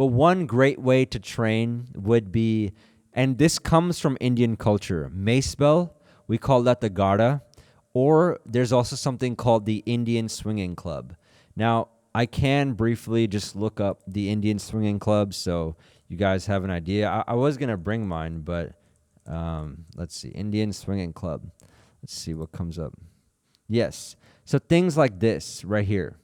But one great way to train would be, and this comes from Indian culture, mace bell. We call that the Gada. Or there's also something called the Indian Swinging Club. Now, I can briefly just look up the Indian Swinging Club so you guys have an idea. I was going to bring mine, but let's see. Indian Swinging Club. Let's see what comes up. Yes. So things like this right here.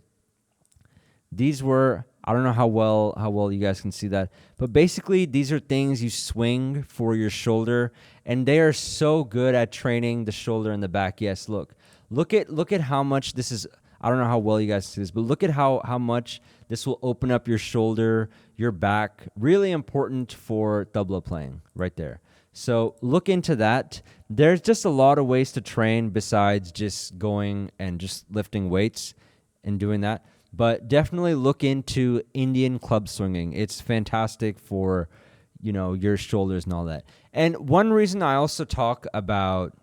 These were, I don't know how well you guys can see that, but basically these are things you swing for your shoulder, and they are so good at training the shoulder and the back. Yes, look at how much this is. I don't know how well you guys see this, but look at how much this will open up your shoulder, your back. Really important for tabla playing right there. So look into that. There's just a lot of ways to train besides just going and just lifting weights and doing that. But definitely look into Indian club swinging. It's fantastic for, your shoulders and all that. And one reason I also talk about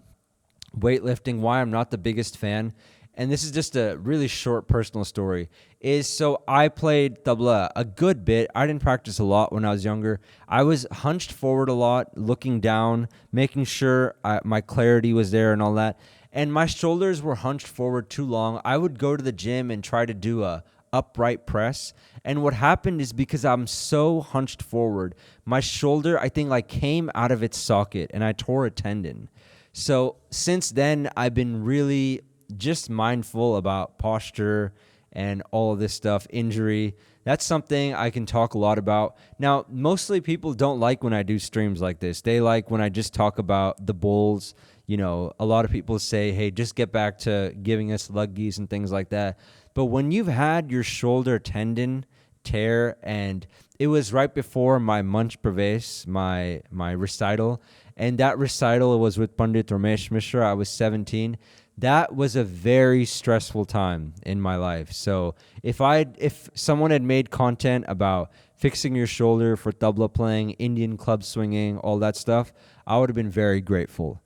weightlifting, why I'm not the biggest fan, and this is just a really short personal story, is so I played tabla a good bit. I didn't practice a lot when I was younger. I was hunched forward a lot, looking down, making sure my clarity was there and all that. And my shoulders were hunched forward too long. I would go to the gym and try to do a upright press. And what happened is because I'm so hunched forward, my shoulder, I think, came out of its socket and I tore a tendon. So since then, I've been really just mindful about posture and all of this stuff, injury. That's something I can talk a lot about. Now, mostly people don't like when I do streams like this. They like when I just talk about the bulls. A lot of people say, hey, just get back to giving us luggies and things like that. But when you've had your shoulder tendon tear, and it was right before my Manch Pravesh, my recital, and that recital was with Pandit Ramesh Mishra. I was 17. That was a very stressful time in my life. So if someone had made content about fixing your shoulder for tabla playing, Indian club swinging, all that stuff, I would have been very grateful.